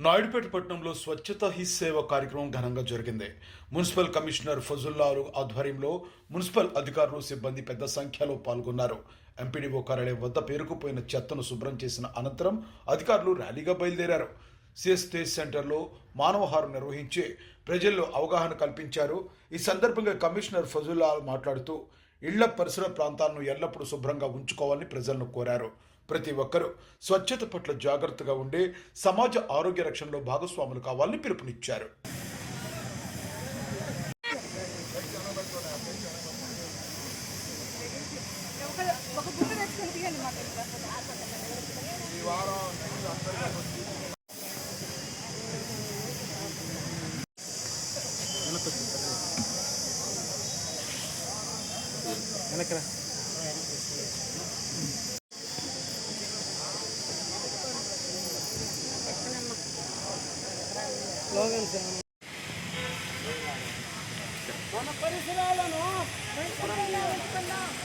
నాయుడుపేట పట్టణంలో స్వచ్ఛత హీ సేవ కార్యక్రమం ఘనంగా జరిగింది. మున్సిపల్ కమిషనర్ ఫజుల్లాలు ఆధ్వర్యంలో మున్సిపల్ అధికారులు సిబ్బంది పెద్ద సంఖ్యలో పాల్గొన్నారు. ఎంపీడీఓ కార్యాలయం వద్ద పేరుకుపోయిన చెత్తను శుభ్రం చేసిన అనంతరం అధికారులు ర్యాలీగా బయలుదేరారు. సిఎస్ తేజ్ సెంటర్లో మానవహారం నిర్వహించి ప్రజల్లో అవగాహన కల్పించారు. ఈ సందర్భంగా కమిషనర్ ఫజుల్లాలు మాట్లాడుతూ ఇళ్ల పరిసర ప్రాంతాలను ఎల్లప్పుడూ శుభ్రంగా ఉంచుకోవాలని ప్రజలను కోరారు. ప్రతి ఒక్కరూ స్వచ్ఛత పట్ల జాగ్రత్తగా ఉండి సమాజ ఆరోగ్య రక్షణలో భాగస్వాములు కావాలని పిలుపునిచ్చారు.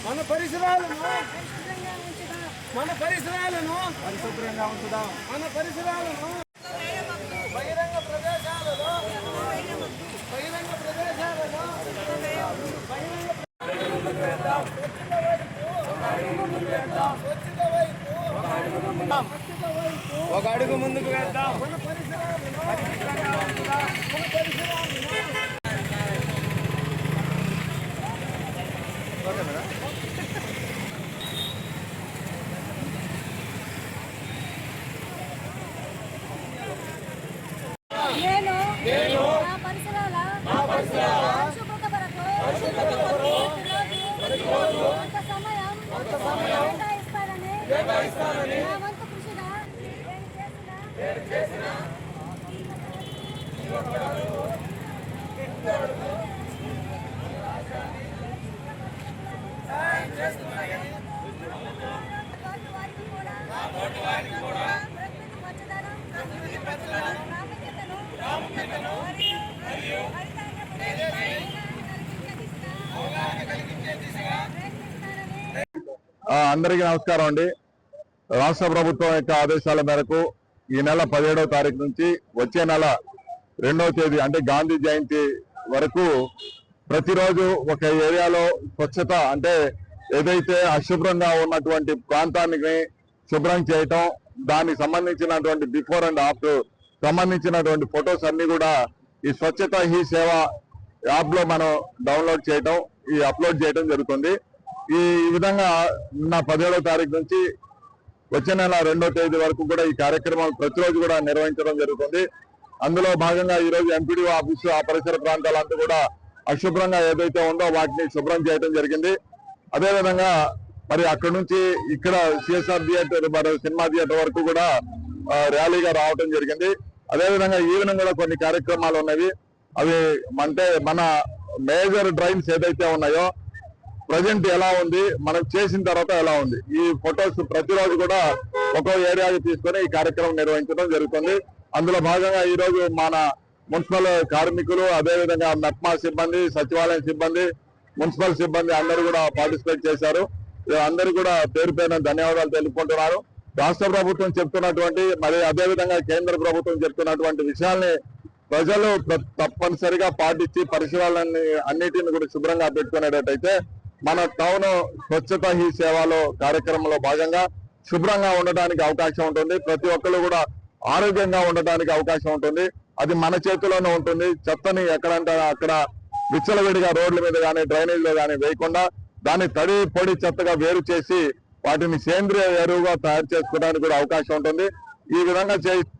మన పరిసరాలను పరిశుభ్రంగా ఉంచుదాం. మన పరిసరాలను బహిరంగ ప్రదేశాలలో ఒక అడుగు ముందుకు వేద్దాం. మన పరిసరాలను పరిశుభ్రంగా ఉంచుదాం. మన పరిసరాలను నా పరిసరాల పరిశుభ్రత కొరకు కొంత సమయం కేటాయిస్తానని నా వంతు కృషిగా నేను చేసిన అందరికీ నమస్కారం అండి. రాష్ట్ర ప్రభుత్వం యొక్క ఆదేశాల మేరకు ఈ నెల 17వ తారీఖు నుంచి వచ్చే నెల 2వ తేదీ అంటే గాంధీ జయంతి వరకు ప్రతిరోజు ఒక ఏరియాలో స్వచ్ఛత అంటే ఏదైతే అశుభ్రంగా ఉన్నటువంటి ప్రాంతానికి శుభ్రం చేయటం, దానికి సంబంధించినటువంటి బిఫోర్ అండ్ ఆఫ్టర్ సంబంధించినటువంటి ఫొటోస్ అన్ని కూడా ఈ స్వచ్ఛత హీ సేవ యాప్ లో మనం డౌన్లోడ్ చేయటం, ఈ అప్లోడ్ చేయడం జరుగుతుంది. ఈ విధంగా నిన్న 17వ తారీఖు నుంచి వచ్చే నెల 2వ తేదీ వరకు కూడా ఈ కార్యక్రమం ప్రతిరోజు కూడా నిర్వహించడం జరుగుతుంది. అందులో భాగంగా ఈ రోజు ఎంపీడీఓ ఆఫీసు ఆ పరిసర ప్రాంతాలంతా కూడా అశుభ్రంగా ఏదైతే ఉందో వాటిని శుభ్రం చేయడం జరిగింది. అదేవిధంగా మరి అక్కడ నుంచి ఇక్కడ సిఎస్ఆర్ థియేటర్ మరి సినిమా థియేటర్ వరకు కూడా ర్యాలీగా రావడం జరిగింది. అదేవిధంగా ఈవినింగ్ కూడా కొన్ని కార్యక్రమాలు ఉన్నవి. అవి అంటే మన మేజర్ డ్రైన్స్ ఏదైతే ఉన్నాయో ప్రజెంట్ ఎలా ఉంది, మనం చేసిన తర్వాత ఎలా ఉంది, ఈ ఫొటోస్ ప్రతిరోజు కూడా ఒక్కో ఏరియాకి తీసుకొని ఈ కార్యక్రమం నిర్వహించడం జరుగుతుంది. అందులో భాగంగా ఈ రోజు మన మున్సిపల్ కార్మికులు, అదేవిధంగా మెప్మా సిబ్బంది, సచివాలయం సిబ్బంది, మున్సిపల్ సిబ్బంది అందరూ కూడా పార్టిసిపేట్ చేశారు. అందరూ కూడా పేరు పేరున ధన్యవాదాలు తెలుపుకుంటున్నారు. రాష్ట్ర ప్రభుత్వం చెప్తున్నటువంటి మరి అదేవిధంగా కేంద్ర ప్రభుత్వం చెప్తున్నటువంటి విషయాల్ని ప్రజలు తప్పనిసరిగా పాటించి పరిసరాలన్నీ అన్నిటిని కూడా శుభ్రంగా పెట్టుకునేటట్టయితే మన టౌన్ స్వచ్ఛత హీ సేవలో కార్యక్రమంలో భాగంగా శుభ్రంగా ఉండడానికి అవకాశం ఉంటుంది. ప్రతి ఒక్కరు కూడా ఆరోగ్యంగా ఉండడానికి అవకాశం ఉంటుంది. అది మన చేతిలోనే ఉంటుంది. చెత్తని ఎక్కడంటే అక్కడ విచ్చలవిడిగా రోడ్ల మీద కానీ డ్రైనేజ్ లో కానీ వేయకుండా దాన్ని తడి పొడి చెత్తగా వేరు చేసి వాటిని సేంద్రియ ఎరువుగా తయారు చేసుకోవడానికి కూడా అవకాశం ఉంటుంది. ఈ విధంగా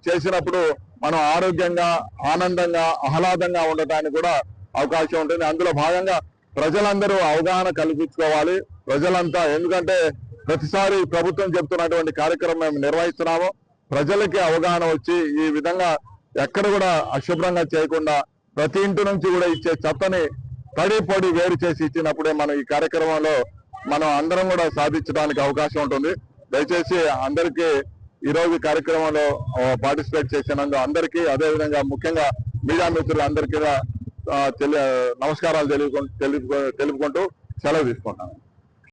చేసినప్పుడు మనం ఆరోగ్యంగా, ఆనందంగా, ఆహ్లాదంగా ఉండటానికి కూడా అవకాశం ఉంటుంది. అందులో భాగంగా ప్రజలందరూ అవగాహన కల్పించుకోవాలి. ప్రజలంతా, ఎందుకంటే ప్రతిసారి ప్రభుత్వం చెప్తున్నటువంటి కార్యక్రమం మేము నిర్వహిస్తున్నాము. ప్రజలకి అవగాహన వచ్చి ఈ విధంగా ఎక్కడ కూడా అశుభ్రంగా చేయకుండా ప్రతి ఇంటి నుంచి కూడా ఇచ్చే చెత్తని తడి పొడి వేరు చేసి ఇచ్చినప్పుడే మనం ఈ కార్యక్రమంలో మనం అందరం కూడా సాధించడానికి అవకాశం ఉంటుంది. దయచేసి అందరికీ ఈ రోజు కార్యక్రమంలో పార్టిసిపేట్ చేసినందుకు అందరికీ, అదేవిధంగా ముఖ్యంగా మీడియా మిత్రులందరికీ నమస్కారాలు తెలుపుకుంటూ సెలవు తీసుకుంటాను.